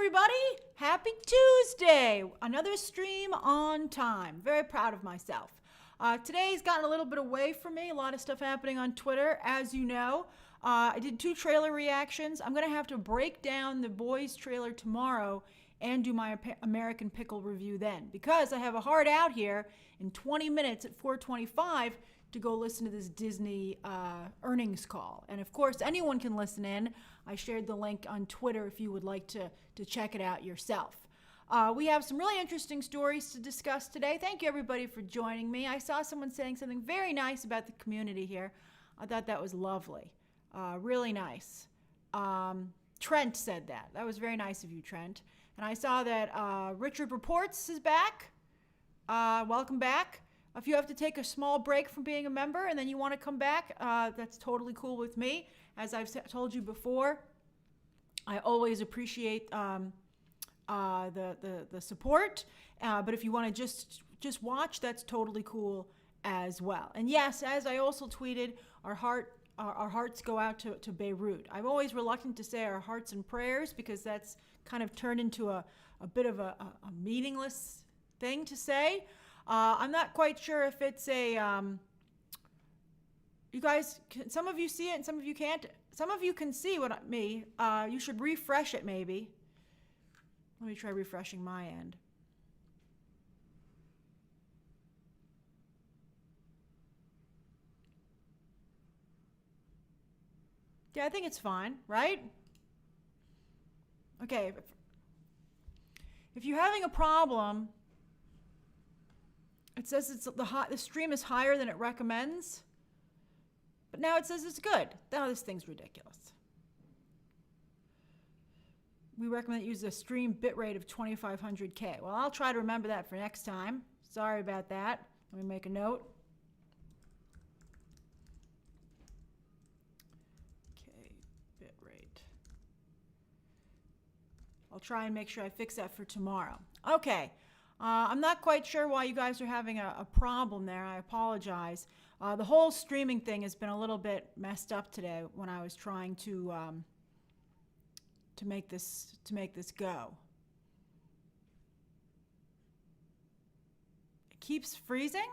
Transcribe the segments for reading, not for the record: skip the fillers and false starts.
everybody. Happy Tuesday. Another stream on time. Very proud of myself. Today's gotten a little bit away from me. A lot of stuff happening on Twitter, as you know. I did 2 trailer reactions. I'm going to have to break down the Boys trailer tomorrow and do my American Pickle review then, because I have a hard out here in 20 minutes at 4:25 to go listen to this Disney earnings call. And of course, anyone can listen in. I shared the link on Twitter if you would like to check it out yourself. We have some really interesting stories to discuss today. Thank you, everybody, for joining me. I saw someone saying something very nice about the community here. I thought that was lovely. Really nice. Trent said that. That was very nice of you, Trent. And I saw that Richard Reports is back. Welcome back. If you have to take a small break from being a member and then you want to come back, that's totally cool with me. As I've told you before, I always appreciate the support. But if you want to just watch, that's totally cool as well. And yes, as I also tweeted, our hearts go out to Beirut. I'm always reluctant to say our hearts and prayers because that's kind of turned into a bit of a meaningless thing to say. I'm not quite sure if it's a, you guys, some of you see it and some of you can't. Some of you can see you should refresh it maybe. Let me try refreshing my end. Yeah, I think it's fine, right? Okay, if you're having a problem, it says the stream is higher than it recommends, but now it says it's good. Now this thing's ridiculous. We recommend use a stream bitrate of 2500K. Well, I'll try to remember that for next time. Sorry about that. Let me make a note. Okay, bitrate. I'll try and make sure I fix that for tomorrow. Okay. I'm not quite sure why you guys are having a problem there. I apologize. The whole streaming thing has been a little bit messed up today when I was trying to make this go. It keeps freezing?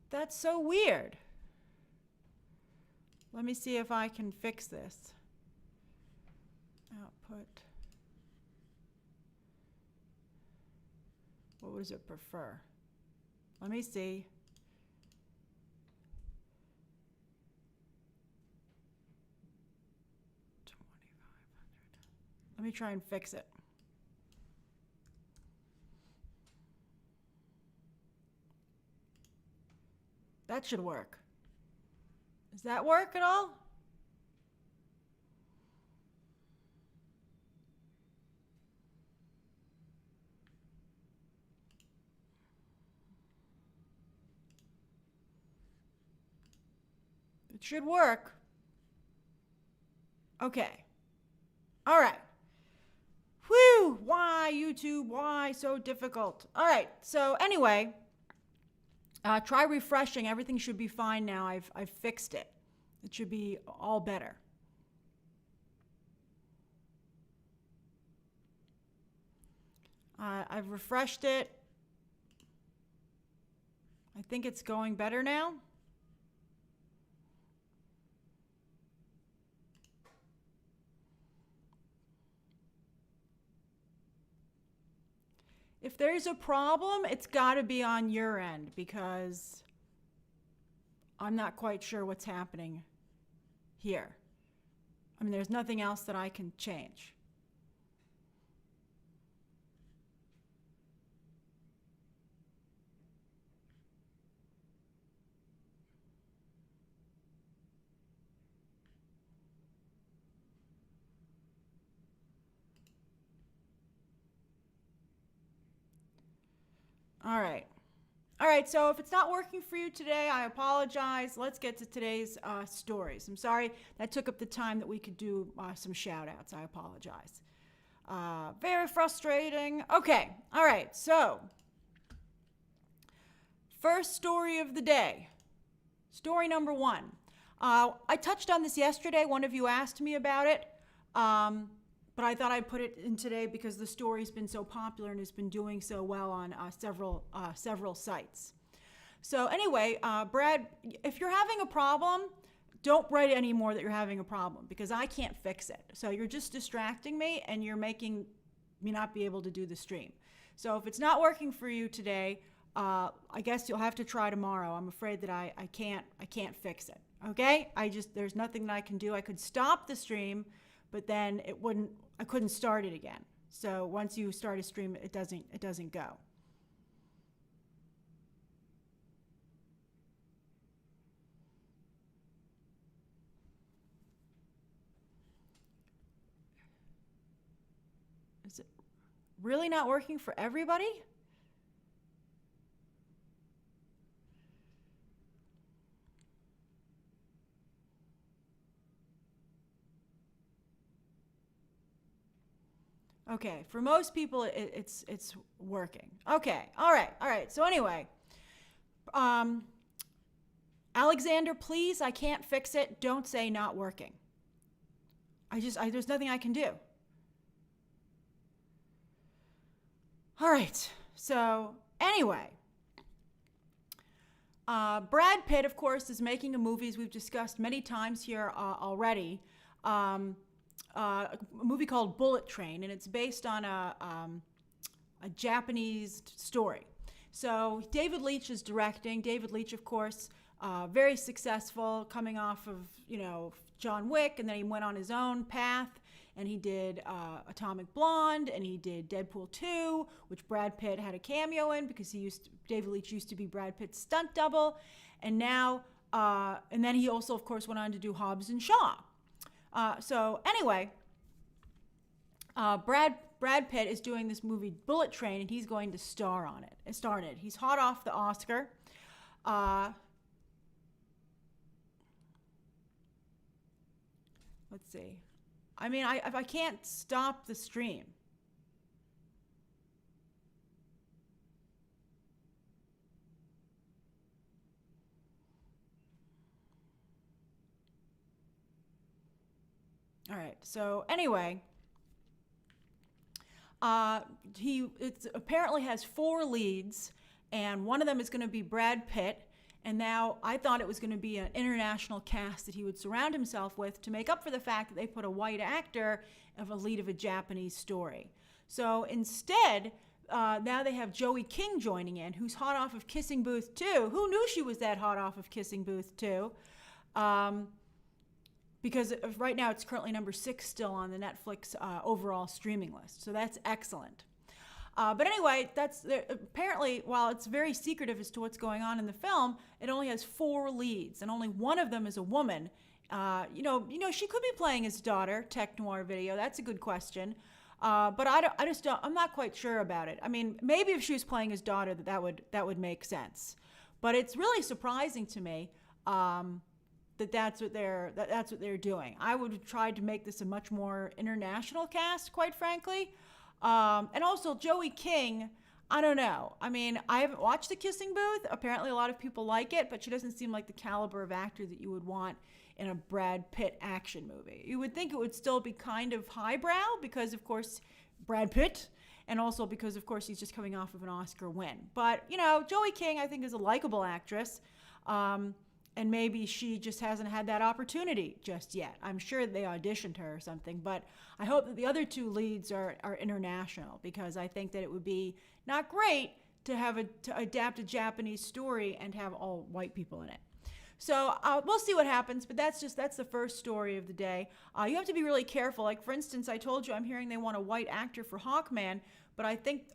That's so weird. Let me see if I can fix this. Output. What does it prefer? Let me see. Let me try and fix it. That should work. Does that work at all? It should work. Okay. All right. Whew, why YouTube? Why so difficult? All right, so anyway, try refreshing. Everything should be fine now. I've fixed it. It should be all better. I've refreshed it. I think it's going better now. If there's a problem, it's got to be on your end because I'm not quite sure what's happening here. I mean, there's nothing else that I can change. All right, so if it's not working for you today, I apologize. Let's get to today's stories. I'm sorry that took up the time that we could do some shout outs. I apologize. Very frustrating. Okay, all right, so first story of the day. Story number 1. I touched on this yesterday. One of you asked me about it. But I thought I'd put it in today because the story's been so popular and has been doing so well on several sites. So anyway, Brad, if you're having a problem, don't write anymore that you're having a problem because I can't fix it. So you're just distracting me and you're making me not be able to do the stream. So if it's not working for you today, I guess you'll have to try tomorrow. I'm afraid that I can't fix it. Okay? There's nothing that I can do. I could stop the stream, but then I couldn't start it again. So once you start a stream, it doesn't go. Is it really not working for everybody? Okay, for most people, it's working. Okay, all right. So anyway, Alexander, please, I can't fix it. Don't say not working. There's nothing I can do. All right. So anyway, Brad Pitt, of course, is making a movie, as we've discussed many times here already. A movie called Bullet Train, and it's based on a Japanese story. So David Leitch is directing. David Leitch, of course, very successful, coming off of John Wick, and then he went on his own path, and he did Atomic Blonde, and he did Deadpool 2, which Brad Pitt had a cameo in because David Leitch used to be Brad Pitt's stunt double, and then he also, of course, went on to do Hobbs and Shaw. So anyway, Brad Pitt is doing this movie Bullet Train, and he's going to star in it. He's hot off the Oscar. Let's see. I mean, if I can't stop the stream. All right. So anyway, it apparently has 4 leads, and one of them is going to be Brad Pitt. And now I thought it was going to be an international cast that he would surround himself with to make up for the fact that they put a white actor of a lead of a Japanese story. So instead, now they have Joey King joining in, who's hot off of Kissing Booth 2. Who knew she was that hot off of Kissing Booth 2? Because right now it's currently number 6 still on the Netflix overall streaming list. So that's excellent. But anyway, apparently, while it's very secretive as to what's going on in the film, it only has 4 leads, and only one of them is a woman. She could be playing his daughter. Tech Noir Video. That's a good question. But I'm not quite sure about it. I mean, maybe if she was playing his daughter, that would make sense. But it's really surprising to me that's what they're doing. I would have tried to make this a much more international cast, quite frankly. And also Joey King, I don't know. I mean, I haven't watched The Kissing Booth. Apparently a lot of people like it, but she doesn't seem like the caliber of actor that you would want in a Brad Pitt action movie. You would think it would still be kind of highbrow because, of course, Brad Pitt, and also because, of course, he's just coming off of an Oscar win. But, Joey King, I think, is a likable actress. And maybe she just hasn't had that opportunity just yet. I'm sure they auditioned her or something, but I hope that the other 2 leads are international, because I think that it would be not great to adapt a Japanese story and have all white people in it. So we'll see what happens, but that's the first story of the day. You have to be really careful. Like, for instance, I told you I'm hearing they want a white actor for Hawkman, but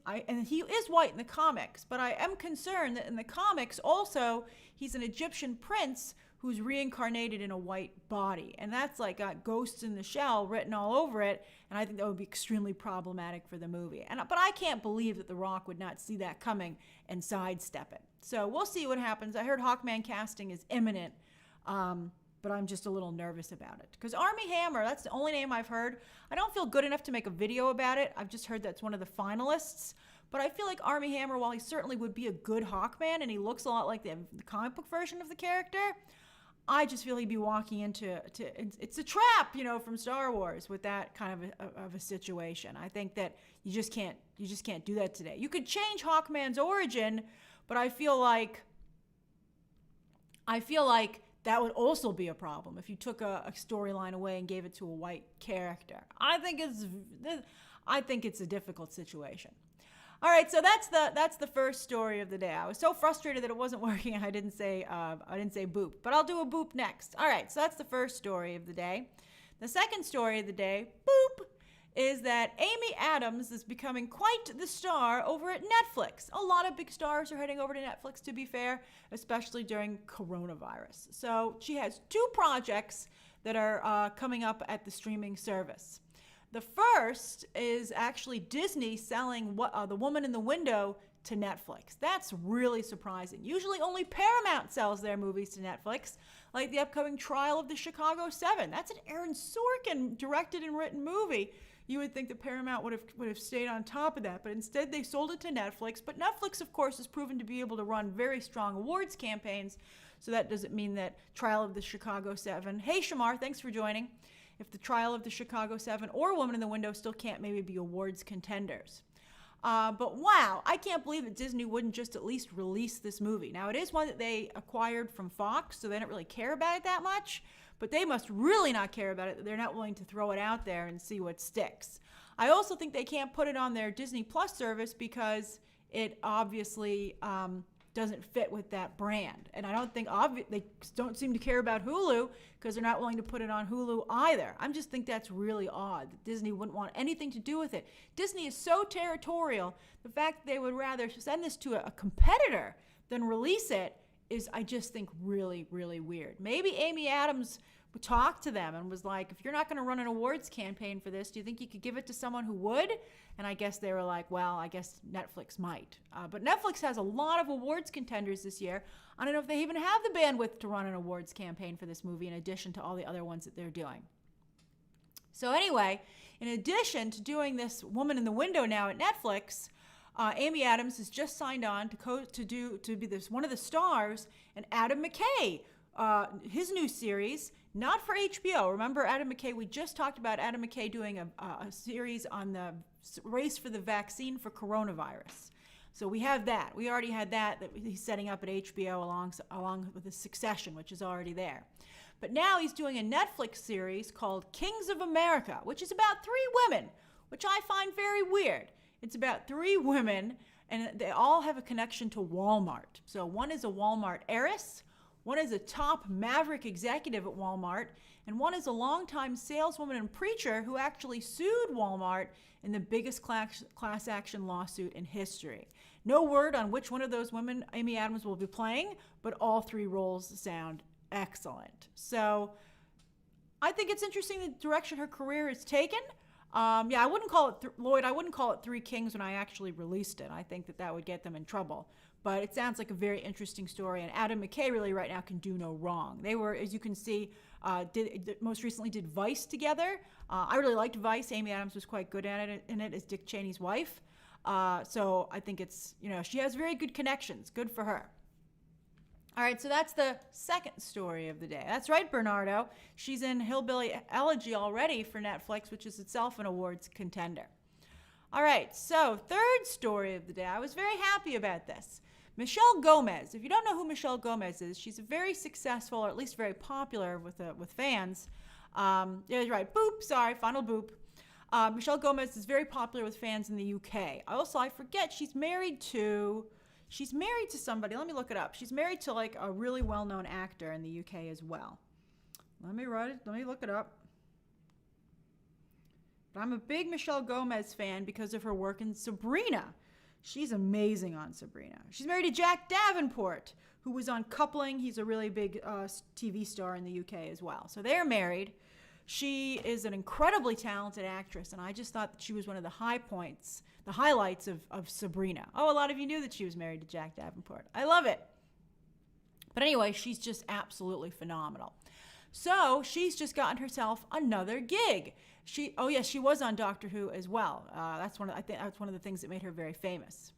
and he is white in the comics, but I am concerned that in the comics also he's an Egyptian prince who's reincarnated in a white body, and that's like got Ghosts in the Shell written all over it, and I think that would be extremely problematic for the movie. But I can't believe that The Rock would not see that coming and sidestep it. So we'll see what happens. I heard Hawkman casting is imminent, but I'm just a little nervous about it. Because Armie Hammer, that's the only name I've heard. I don't feel good enough to make a video about it. I've just heard that's one of the finalists. But I feel like Armie Hammer, while he certainly would be a good Hawkman, and he looks a lot like the comic book version of the character, I just feel he'd be walking into it's a trap, from Star Wars with that kind of a situation. I think that you just can't do that today. You could change Hawkman's origin, but I feel like that would also be a problem if you took a storyline away and gave it to a white character. I think it's a difficult situation. All right, so that's the first story of the day. I was so frustrated that it wasn't working. I didn't say boop, but I'll do a boop next. All right, so that's the first story of the day. The second story of the day, boop, is that Amy Adams is becoming quite the star over at Netflix. A lot of big stars are heading over to Netflix, to be fair, especially during coronavirus. So she has 2 projects that are coming up at the streaming service. The first is actually Disney selling The Woman in the Window to Netflix. That's really surprising. Usually only Paramount sells their movies to Netflix, like the upcoming Trial of the Chicago 7. That's an Aaron Sorkin directed and written movie. You would think that Paramount would have stayed on top of that, but instead they sold it to Netflix. But Netflix, of course, has proven to be able to run very strong awards campaigns, so that doesn't mean that Trial of the Chicago 7. Hey, Shamar, thanks for joining. If the Trial of the Chicago 7 or Woman in the Window still can't maybe be awards contenders. But wow, I can't believe that Disney wouldn't just at least release this movie. Now, it is one that they acquired from Fox, so they don't really care about it that much, but they must really not care about it. They're not willing to throw it out there and see what sticks. I also think they can't put it on their Disney Plus service because it obviously doesn't fit with that brand. And I don't think they don't seem to care about Hulu because they're not willing to put it on Hulu either. I just think that's really odd that Disney wouldn't want anything to do with it. Disney is so territorial. The fact that they would rather send this to a competitor than release it is, I just think, really, really weird. Maybe Amy Adams talked to them and was like, if you're not going to run an awards campaign for this, do you think you could give it to someone who would? And I guess they were like, well, I guess Netflix might. But Netflix has a lot of awards contenders this year. I don't know if they even have the bandwidth to run an awards campaign for this movie in addition to all the other ones that they're doing. So anyway, in addition to doing this Woman in the Window now at Netflix, Amy Adams has just signed on to be one of the stars in Adam McKay, his new series, not for HBO. Remember Adam McKay? We just talked about Adam McKay doing a series on the race for the vaccine for coronavirus. So we have that. We already had that he's setting up at HBO along with the Succession, which is already there. But now he's doing a Netflix series called Kings of America, which is about 3 women, which I find very weird. It's about 3 women, and they all have a connection to Walmart. So one is a Walmart heiress, one is a top maverick executive at Walmart, and one is a longtime saleswoman and preacher who actually sued Walmart in the biggest class action lawsuit in history. No word on which one of those women Amy Adams will be playing, but all 3 roles sound excellent. So I think it's interesting the direction her career is taken. I wouldn't call it, Lloyd, I wouldn't call it 3 Kings when I actually released it. I think that would get them in trouble. But it sounds like a very interesting story, and Adam McKay really right now can do no wrong. They were, as you can see, most recently did Vice together. I really liked Vice. Amy Adams was quite good at it in it as Dick Cheney's wife. So I think it's, she has very good connections. Good for her. All right, so that's the second story of the day. That's right, Bernardo. She's in Hillbilly Elegy already for Netflix, which is itself an awards contender. All right, so third story of the day. I was very happy about this. Michelle Gomez. If you don't know who Michelle Gomez is, she's very successful, or at least very popular with fans. Yeah, right. Boop. Sorry, final boop. Michelle Gomez is very popular with fans in the UK. I forget, she's married to somebody. Let me look it up. She's married to like a really well-known actor in the UK as well. Let me look it up. But I'm a big Michelle Gomez fan because of her work in Sabrina. She's amazing on Sabrina. She's married to Jack Davenport, who was on Coupling. He's a really big TV star in the UK as well. So they're married. She is an incredibly talented actress, and I just thought that she was one of the highlights of Sabrina. Oh, a lot of you knew that she was married to Jack Davenport. I love it. But anyway, she's just absolutely phenomenal. So she's just gotten herself another gig. She was on Doctor Who as well. That's one of the things that made her very famous.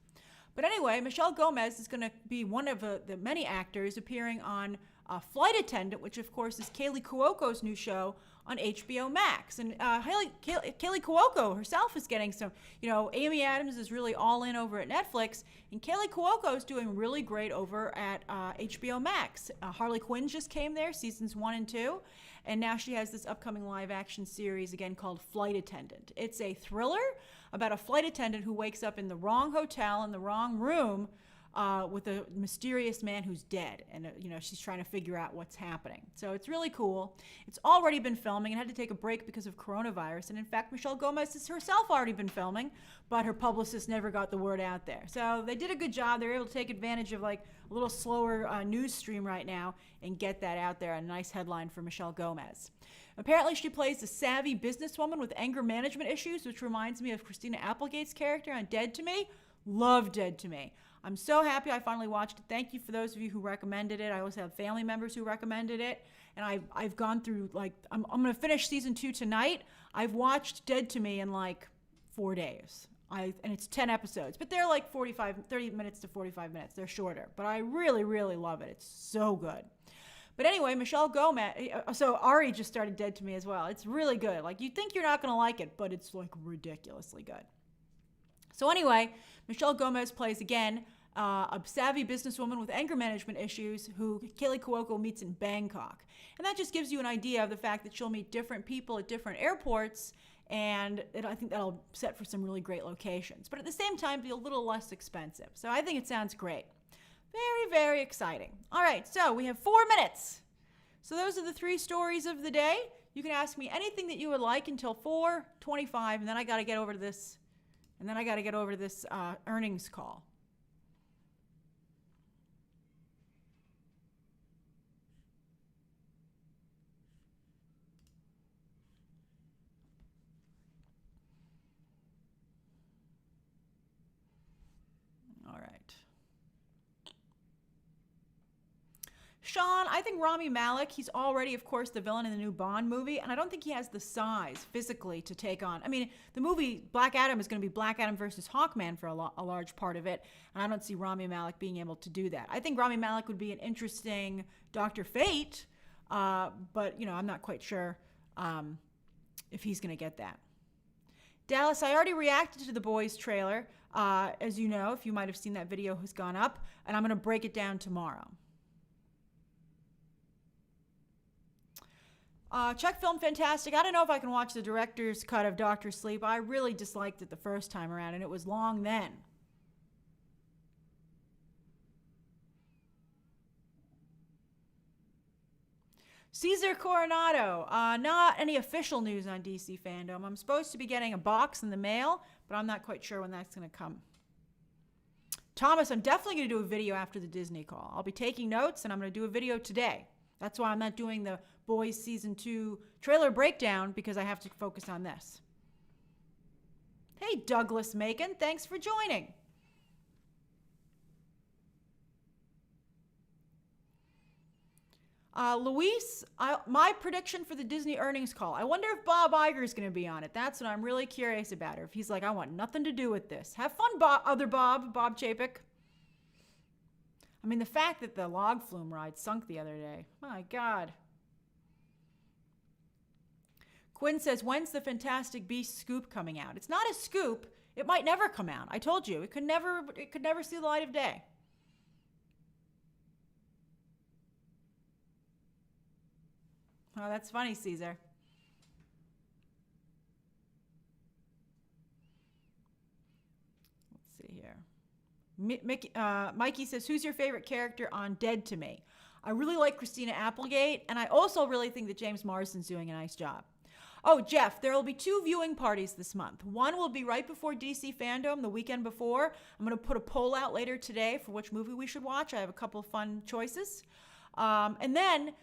But anyway, Michelle Gomez is going to be one of the many actors appearing on Flight Attendant, which of course is Kaylee Cuoco's new show on HBO Max. And Kaylee Cuoco herself is getting some, Amy Adams is really all in over at Netflix, and Kaylee Cuoco is doing really great over at HBO Max. Harley Quinn just came there, seasons 1 and 2, and now she has this upcoming live action series again called Flight Attendant. It's a thriller about a flight attendant who wakes up in the wrong hotel in the wrong room with a mysterious man who's dead, and she's trying to figure out what's happening. So it's really cool. It's already been filming and had to take a break because of coronavirus, and in fact Michelle Gomez has herself already been filming, but her publicist never got the word out there. So they did a good job. They were able to take advantage of like a little slower news stream right now and get that out there, a nice headline for Michelle Gomez. Apparently she plays a savvy businesswoman with anger management issues, which reminds me of Christina Applegate's character on Dead to Me. Love Dead to Me. I'm so happy I finally watched it. Thank you for those of you who recommended it. I also have family members who recommended it. And I've gone through, I'm going to finish season 2 tonight. I've watched Dead to Me in 4 days. And it's 10 episodes. But they're 30 minutes to 45 minutes. They're shorter. But I really, really love it. It's so good. But anyway, Michelle Gomez, so Ari just started Dead to Me as well. It's really good. You think you're not going to like it, but it's ridiculously good. So anyway, Michelle Gomez plays, again, a savvy businesswoman with anger management issues who Kaylee Cuoco meets in Bangkok. And that just gives you an idea of the fact that she'll meet different people at different airports, and I think that'll set for some really great locations. But at the same time, be a little less expensive. So I think it sounds great. Very, very exciting. All right, so we have 4 minutes. So those are the 3 stories of the day. You can ask me anything that you would like until 4:25, and then I got to get over to this. Earnings call. All right. Sean, I think Rami Malek, he's already, of course, the villain in the new Bond movie, and I don't think he has the size physically to take on. I mean, the movie Black Adam is going to be Black Adam versus Hawkman for a large part of it, and I don't see Rami Malek being able to do that. I think Rami Malek would be an interesting Dr. Fate, but, I'm not quite sure if he's going to get that. Dallas, I already reacted to the Boys trailer. As you know, if you might have seen that video has gone up, and I'm going to break it down tomorrow. Check Film Fantastic. I don't know if I can watch the director's cut of Dr. Sleep. I really disliked it the first time around, and it was long then. Cesar Coronado. Not any official news on DC Fandom. I'm supposed to be getting a box in the mail, but I'm not quite sure when that's going to come. Thomas, I'm definitely going to do a video after the Disney call. I'll be taking notes, and I'm going to do a video today. That's why I'm not doing the Boys Season 2 trailer breakdown, because I have to focus on this. Hey, Douglas Macon, thanks for joining. Luis, my prediction for the Disney earnings call. I wonder if Bob Iger is going to be on it. That's what I'm really curious about. Or if he's like, I want nothing to do with this. Have fun, Bob Chapek. I mean, the fact that the log flume ride sunk the other day. My God. Quinn says, when's the Fantastic Beasts scoop coming out? It's not a scoop. It might never come out. I told you. It could never see the light of day. Oh, that's funny, Caesar. Let's see here. Mikey says, who's your favorite character on Dead to Me? I really like Christina Applegate, and I also really think that James Marsden's doing a nice job. Oh, Jeff, there will be 2 viewing parties this month. One will be right before DC Fandom, the weekend before. I'm going to put a poll out later today for which movie we should watch. I have a couple of fun choices. And then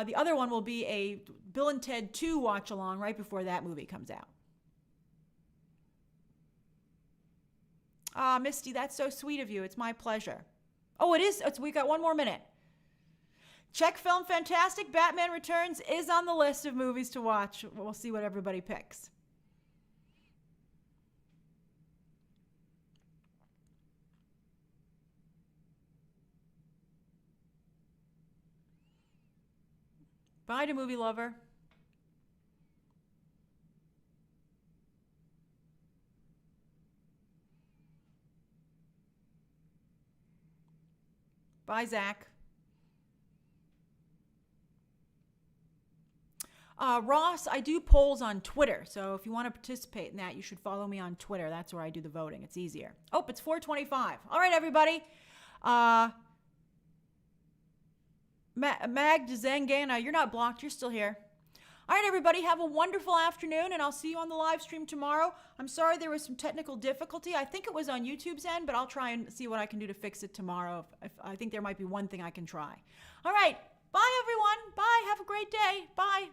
the other one will be a Bill and Ted 2 watch-along right before that movie comes out. Misty, that's so sweet of you. It's my pleasure. Oh, it is. We got 1 more minute. Check Film Fantastic. Batman Returns is on the list of movies to watch. We'll see what everybody picks. Bye to movie lover. Bye, Zach. Ross, I do polls on Twitter, so if you want to participate in that, you should follow me on Twitter. That's where I do the voting. It's easier. Oh, it's 4:25. All right, everybody. Mag Zengana, you're not blocked. You're still here. All right, everybody, have a wonderful afternoon, and I'll see you on the live stream tomorrow. I'm sorry there was some technical difficulty. I think it was on YouTube's end, but I'll try and see what I can do to fix it tomorrow. If I think there might be one thing I can try. All right, bye, everyone. Bye. Have a great day. Bye.